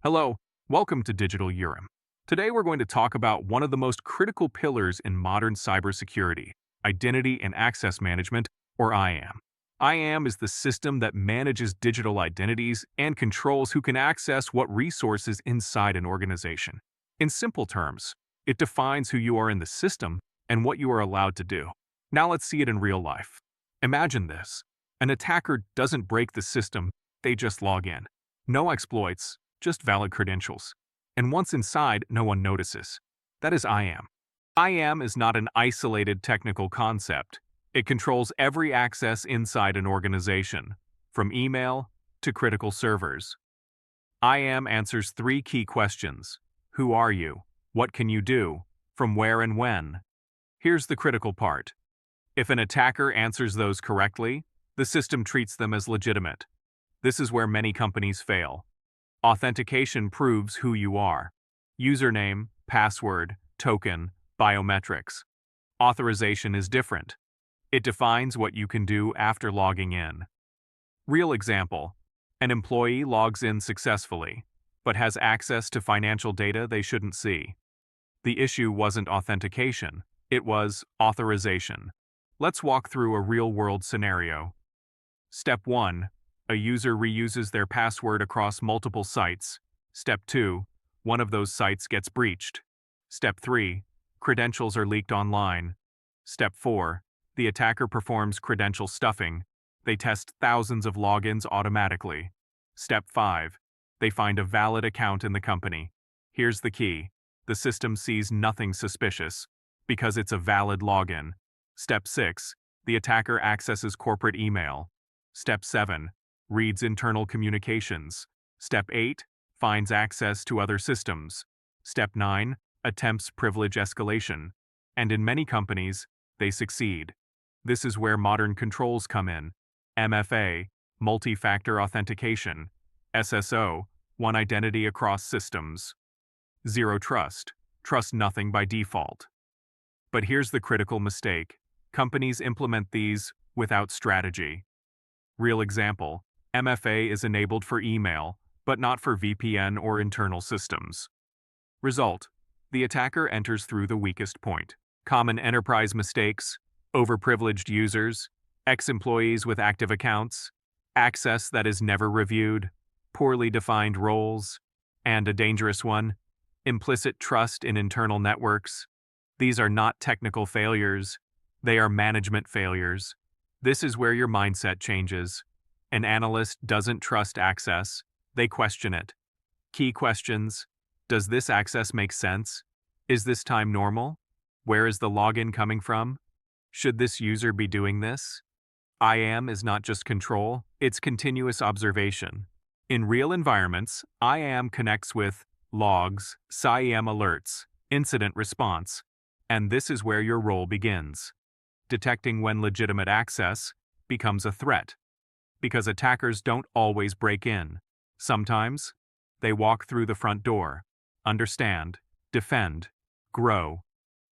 Hello, welcome to DigitalUrim. Today we're going to talk about one of the most critical pillars in modern cybersecurity, identity and access management, or IAM. IAM is the system that manages digital identities and controls who can access what resources inside an organization. In simple terms, it defines who you are in the system and what you are allowed to do. Now let's see it in real life. Imagine this. An attacker doesn't break the system, they just log in. No exploits, just valid credentials. And once inside, no one notices. That is IAM. IAM is not an isolated technical concept. It controls every access inside an organization, from email to critical servers. IAM answers three key questions. Who are you? What can you do? From where and when? Here's the critical part. If an attacker answers those correctly, the system treats them as legitimate. This is where many companies fail. Authentication proves who you are. Username, password, token, biometrics. Authorization is different. It defines what you can do after logging in. Real example. An employee logs in successfully, but has access to financial data they shouldn't see. The issue wasn't authentication, it was authorization. Let's walk through a real-world scenario. Step 1. A user reuses their password across multiple sites. Step 2. One of those sites gets breached. Step 3. Credentials are leaked online. Step 4. The attacker performs credential stuffing. They test thousands of logins automatically. Step 5. They find a valid account in the company. Here's the key. The system sees nothing suspicious, because it's a valid login. Step 6. The attacker accesses corporate email. Step 7. Reads internal communications. Step 8. Finds access to other systems. Step 9. Attempts privilege escalation. And in many companies, they succeed. This is where modern controls come in. MFA, multi-factor authentication. SSO, one identity across systems. Zero trust, trust nothing by default. But here's the critical mistake. Companies implement these without strategy. Real example. MFA is enabled for email, but not for VPN or internal systems. Result: the attacker enters through the weakest point. Common enterprise mistakes: overprivileged users, ex-employees with active accounts, access that is never reviewed, poorly defined roles, and a dangerous one: implicit trust in internal networks. These are not technical failures, they are management failures. This is where your mindset changes. An analyst doesn't trust access, they question it. Key questions: does this access make sense? Is this time normal? Where is the login coming from? Should this user be doing this? IAM is not just control, it's continuous observation. In real environments, IAM connects with logs, SIEM alerts, incident response, and this is where your role begins. Detecting when legitimate access becomes a threat. Because attackers don't always break in. Sometimes, they walk through the front door. Understand, defend, grow,